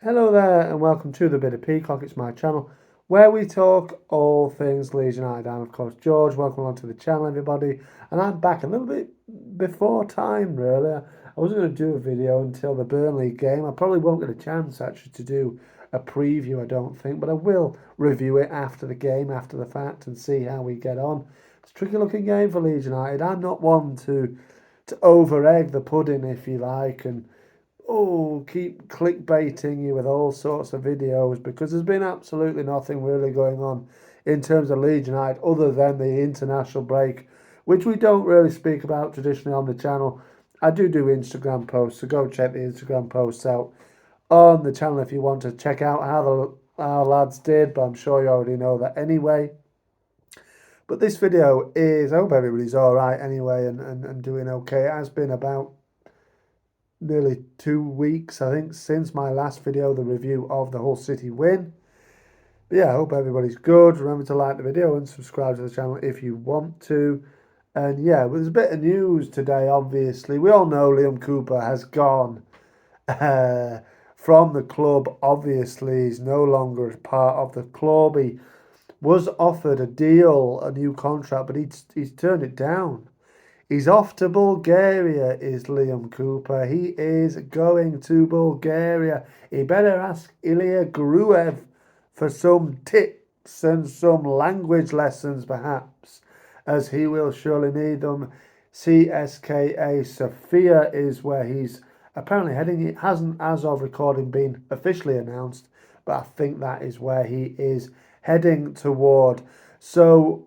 Hello there, and welcome to the Bit of Peacock. It's my channel where we talk all things Leeds United. I'm, of course, George. Welcome along to the channel, everybody. And I'm back a little bit before time, really. I wasn't going to do a video until the Burnley game. I probably won't get a chance, actually, to do a preview, I don't think, but I will review it after the game, after the fact, and see how we get on. It's a tricky looking game for Leeds United. I'm not one to over egg the pudding, if you like, and keep clickbaiting you with all sorts of videos because there's been absolutely nothing really going on in terms of Leeds United other than the international break, which we don't really speak about traditionally on the channel. I do Instagram posts, so go check the Instagram posts out on the channel if you want to check out how our lads did, but I'm sure you already know that anyway. But this video is, I hope everybody's all right anyway and doing okay. It has been about nearly 2 weeks, I think, since my last video, the review of the Hull City win. But yeah, I hope everybody's good. Remember to like the video and subscribe to the channel if you want to. And yeah, well, there's a bit of news today, obviously. We all know Liam Cooper has gone from the club. Obviously, he's no longer part of the club. He was offered a deal, a new contract, but he's turned it down. He's off to Bulgaria, is Liam Cooper. He is going to Bulgaria. He better ask Ilya Gruev for some tips and some language lessons, perhaps, as he will surely need them. CSKA Sofia is where he's apparently heading. It hasn't, as of recording, been officially announced, but I think that is where he is heading toward. So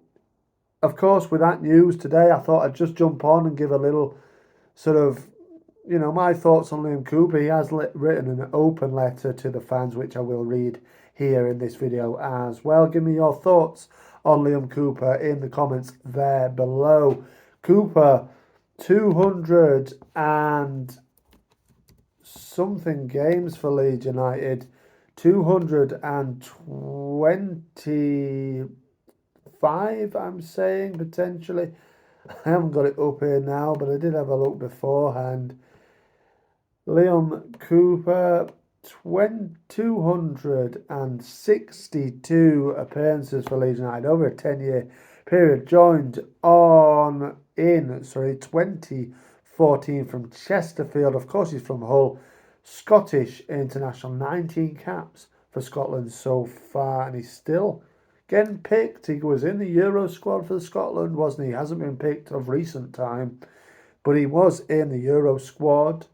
of course, with that news today, I thought I'd just jump on and give a little sort of, my thoughts on Liam Cooper. He has written an open letter to the fans, which I will read here in this video as well. Give me your thoughts on Liam Cooper in the comments there below. Cooper, 200 and something games for Leeds United, 220. Five, I'm saying, potentially. I haven't got it up here now, but I did have a look beforehand. Liam Cooper, 262 appearances for Leeds United over a 10-year period. Joined in 2014 from Chesterfield. Of course, he's from Hull. Scottish international, 19 caps for Scotland so far, and he's still getting picked. He was in the Euro squad for Scotland, wasn't he? He hasn't been picked of recent time, but he was in the Euro squad.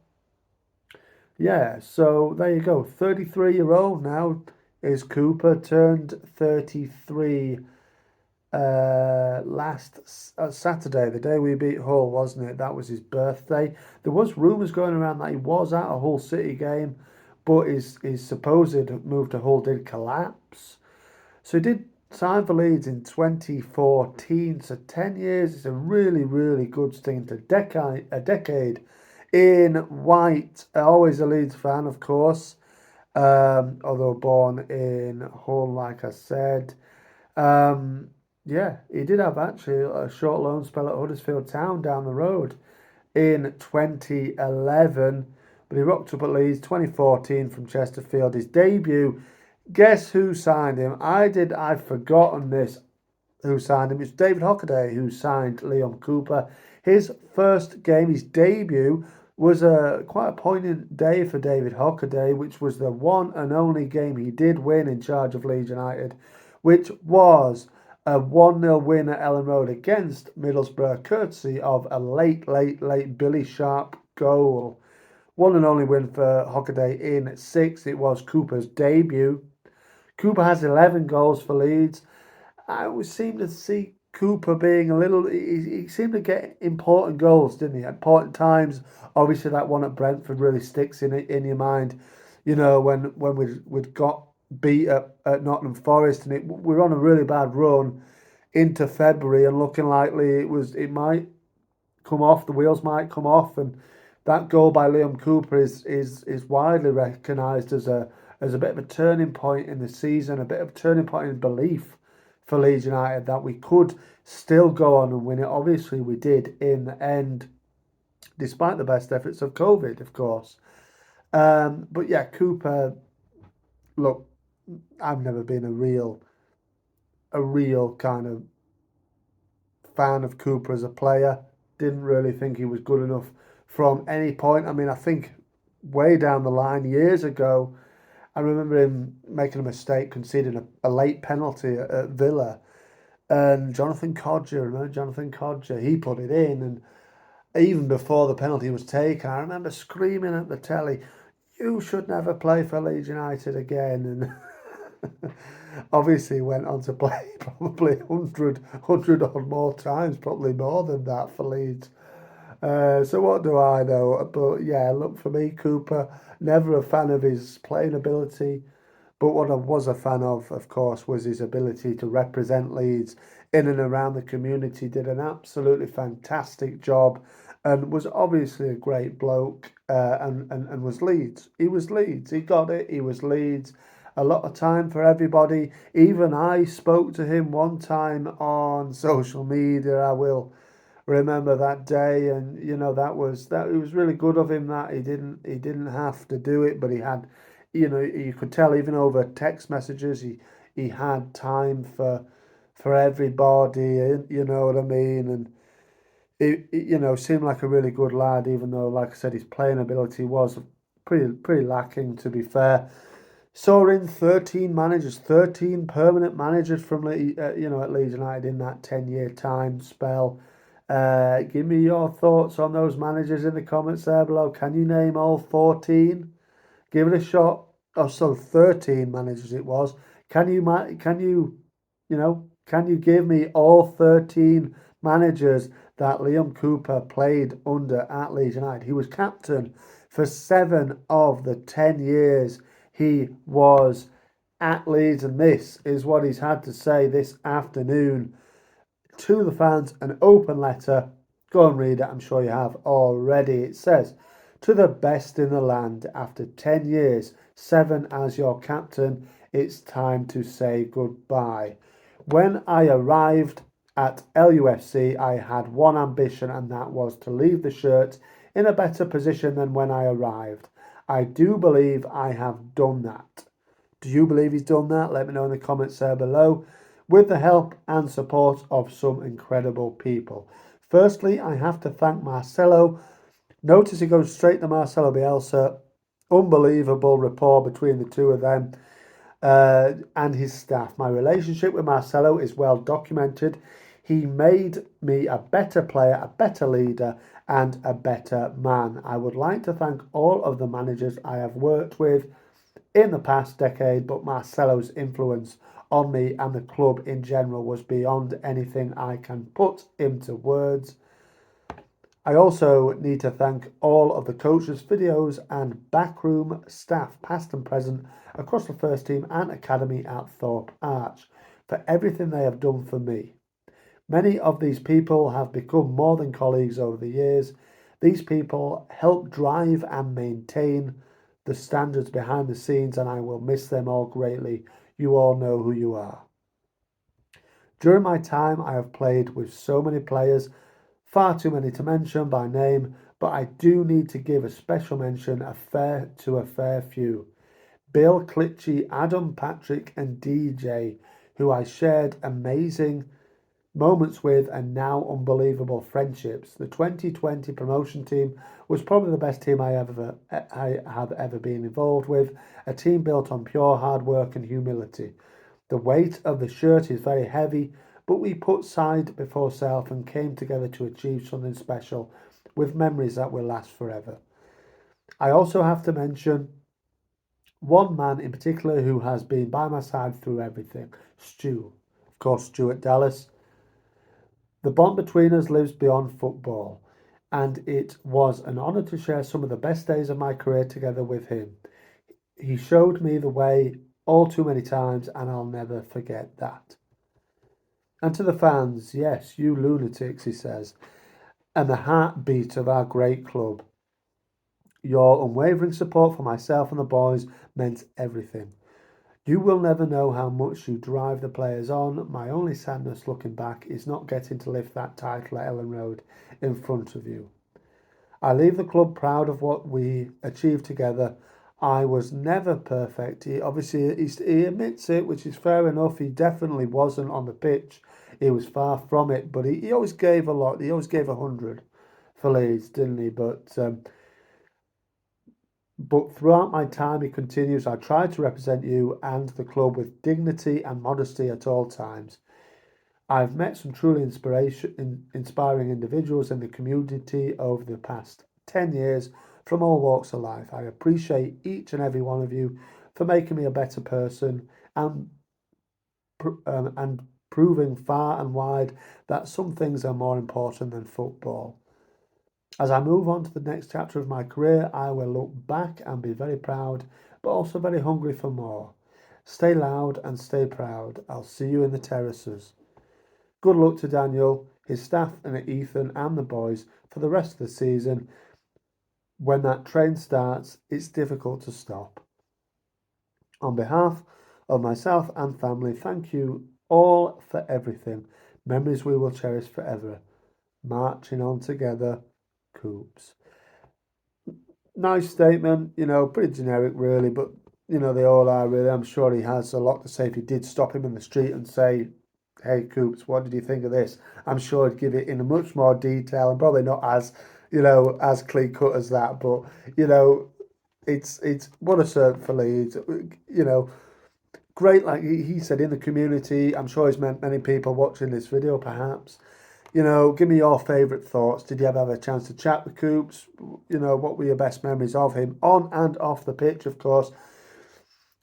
Yeah, so there you go. 33-year-old now is Cooper, turned 33 last Saturday, the day we beat Hull, wasn't it? That was his birthday. There was rumours going around that he was at a Hull City game, but his supposed move to Hull did collapse. So he did sign for Leeds in 2014, so 10 years is a really, really good stint. A decade in white. Always a Leeds fan, of course, although born in Hull, like I said. Yeah, he did have actually a short loan spell at Huddersfield Town down the road in 2011, but he rocked up at Leeds 2014 from Chesterfield. His debut. Guess who signed him? I've forgotten this. Who signed him? It's David Hockaday who signed Liam Cooper. His first game, his debut, was quite a poignant day for David Hockaday, which was the one and only game he did win in charge of Leeds United, which was a 1-0 win at Ellen Road against Middlesbrough, courtesy of a late Billy Sharp goal. One and only win for Hockaday in 6. It was Cooper's debut. Cooper has 11 goals for Leeds. I always seem to see Cooper being a little. He seemed to get important goals, didn't he? At important times. Obviously, that one at Brentford really sticks in your mind. You know, when we'd got beat at Nottingham Forest and we were on a really bad run into February and looking likely it might come off, the wheels might come off, and that goal by Liam Cooper is widely recognised as a bit of a turning point in the season, a bit of a turning point in belief for Leeds United that we could still go on and win it. Obviously, we did in the end, despite the best efforts of COVID, of course. But yeah, Cooper, look, I've never been a real kind of fan of Cooper as a player. Didn't really think he was good enough from any point. I mean, I think way down the line years ago, I remember him making a mistake, conceding a late penalty at Villa. And Jonathan Codger, remember Jonathan Codger? He put it in. And even before the penalty was taken, I remember screaming at the telly, "You should never play for Leeds United again." And obviously went on to play probably 100 odd more times, probably more than that for Leeds. So what do I know? But yeah, look, for me, Cooper, never a fan of his playing ability. But what I was a fan of course, was his ability to represent Leeds in and around the community. Did an absolutely fantastic job and was obviously a great bloke and was Leeds. He was Leeds. He got it. He was Leeds. A lot of time for everybody. Even I spoke to him one time on social media. I will remember that day, and that it was really good of him that he didn't have to do it, but he had, you could tell even over text messages he had time for everybody, you know what I mean, and it seemed like a really good lad, even though, like I said, his playing ability was pretty lacking, to be fair. Saw in 13 managers, 13 permanent managers from at Leeds United in that 10-year time spell. Give me your thoughts on those managers in the comments there below. Can you name all 14? Give it a shot. Oh, so 13 managers it was. Can you give me all 13 managers that Liam Cooper played under at Leeds United? He was captain for 7 of the 10 years he was at Leeds, and this is what he's had to say this afternoon to the fans, an open letter. Go and read it, I'm sure you have already. It says, "To the best in the land, after 10 years, 7 as your captain, it's time to say goodbye. When I arrived at LUFC, I had one ambition, and that was to leave the shirt in a better position than when I arrived. I do believe I have done that." Do you believe he's done that? Let me know in the comments there below, with the help and support of some incredible people. Firstly, I have to thank Marcelo. Notice it goes straight to Marcelo Bielsa. Unbelievable rapport between the two of them and his staff. My relationship with Marcelo is well documented. He made me a better player, a better leader, and a better man. I would like to thank all of the managers I have worked with in the past decade, but Marcelo's influence on me and the club in general was beyond anything I can put into words. I also need to thank all of the coaches, videos, and backroom staff, past and present, across the first team and academy at Thorpe Arch, for everything they have done for me. Many of these people have become more than colleagues over the years. These people help drive and maintain the standards behind the scenes, and I will miss them all greatly. You all know who you are. During my time, I have played with so many players, far too many to mention by name, but I do need to give a special mention to a fair few. Bill Clitchy, Adam Patrick, and DJ, who I shared amazing moments with and now unbelievable friendships. The 2020 promotion team was probably the best team I have ever been involved with, a team built on pure hard work and humility. The weight of the shirt is very heavy, but we put side before self and came together to achieve something special with memories that will last forever. I also have to mention one man in particular who has been by my side through everything, Stu. Of course, Stuart Dallas. The bond between us lives beyond football, and it was an honour to share some of the best days of my career together with him. He showed me the way all too many times, and I'll never forget that. And to the fans, yes, you lunatics, he says, and the heartbeat of our great club. Your unwavering support for myself and the boys meant everything. You will never know how much you drive the players on. My only sadness looking back is not getting to lift that title at Ellen Road in front of you. I leave the club proud of what we achieved together. I was never perfect. He obviously he admits it, which is fair enough. He definitely wasn't on the pitch. He was far from it, but he always gave a lot. He always gave 100 for Leeds, didn't he? But throughout my time, he continues, I try to represent you and the club with dignity and modesty at all times. I've met some truly inspiring individuals in the community over the past 10 years from all walks of life. I appreciate each and every one of you for making me a better person and, and proving far and wide that some things are more important than football. As I move on to the next chapter of my career, I will look back and be very proud, but also very hungry for more. Stay loud and stay proud. I'll see you in the terraces. Good luck to Daniel, his staff, and Ethan and the boys for the rest of the season. When that train starts, it's difficult to stop. On behalf of myself and family, thank you all for everything. Memories we will cherish forever. Marching on together, Coops. Nice statement, pretty generic, really, but they all are really. I'm sure he has a lot to say if he did stop him in the street and say, "Hey, Coops, what did you think of this?" I'm sure he'd give it in a much more detail and probably not as, as clean cut as that. But it's what a servant for Leeds. Great, like he said, in the community. I'm sure he's meant many people watching this video, perhaps. Give me your favourite thoughts. Did you ever have a chance to chat with Coops? What were your best memories of him on and off the pitch, of course?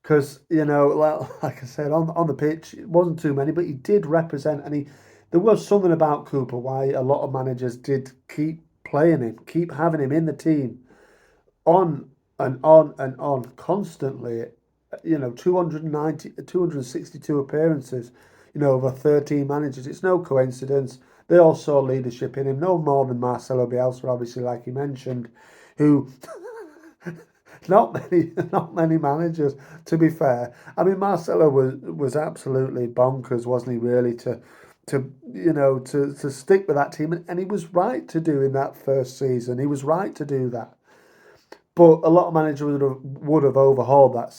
Because, like I said, on the pitch, it wasn't too many, but he did represent, and there was something about Cooper why a lot of managers did keep playing him, keep having him in the team on and on and on constantly. 290, 262 appearances, over 13 managers. It's no coincidence. They all saw leadership in him, no more than Marcelo Bielsa, obviously, like you mentioned, who not many managers, to be fair. I mean, Marcelo was absolutely bonkers, wasn't he? Really, to stick with that team, and he was right to do in that first season. He was right to do that. But a lot of managers would have overhauled that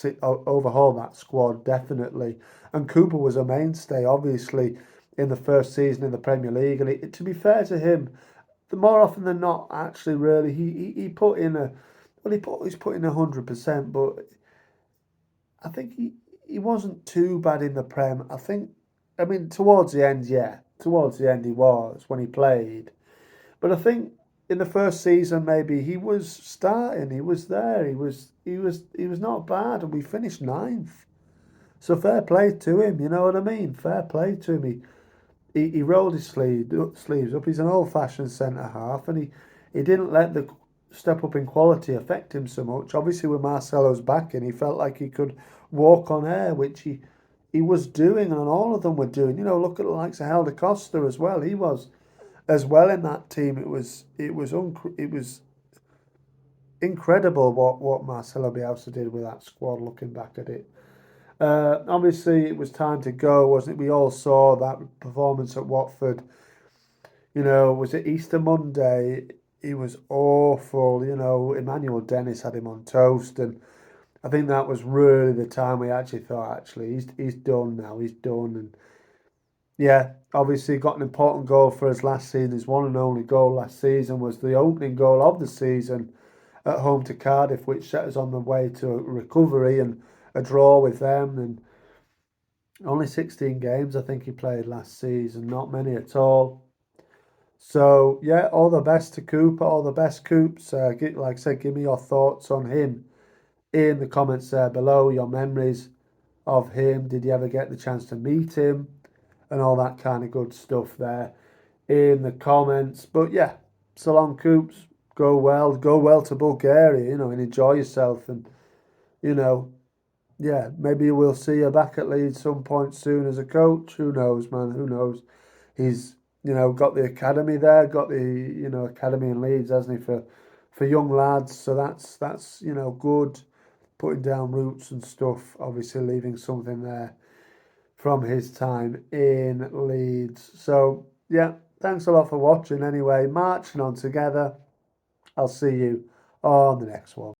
squad definitely. And Cooper was a mainstay, obviously, in the first season in the Premier League. And to be fair to him, the more often than not, actually, really, he put in he's put in 100%. But I think he wasn't too bad in the Prem. I mean, towards the end, yeah, towards the end he was when he played. But I think in the first season, maybe he was starting. He was there. He was not bad, and we finished ninth. So fair play to him. You know what I mean? Fair play to him. He rolled his sleeves up. He's an old-fashioned centre half, and he didn't let the step up in quality affect him so much. Obviously, with Marcelo's backing, he felt like he could walk on air, which he was doing, and all of them were doing. Look at the likes of Helder Costa as well. He was as well in that team. It was incredible what Marcelo Bielsa did with that squad. Looking back at it, obviously it was time to go, wasn't it? We all saw that performance at Watford. Was it Easter Monday? He was awful. Emmanuel Dennis had him on toast, and I think that was really the time we actually thought, actually, he's done now. He's done, and yeah, obviously got an important goal for us last season. His one and only goal last season was the opening goal of the season at home to Cardiff, which set us on the way to recovery and a draw with them. And only 16 games I think he played last season, not many at all. So yeah, all the best to Cooper, all the best Coops. Like I said, give me your thoughts on him in the comments there below. Your memories of him. Did you ever get the chance to meet him? And all that kind of good stuff there in the comments. But yeah, so long, Coops. Go well to Bulgaria, and enjoy yourself. And, you know, yeah, maybe we'll see you back at Leeds some point soon as a coach. Who knows, man? Who knows? He's, got the academy there, got the, academy in Leeds, hasn't he, for young lads. So that's good, putting down roots and stuff, obviously leaving something there from his time in Leeds. So, yeah, thanks a lot for watching anyway. Marching on together. I'll see you on the next one.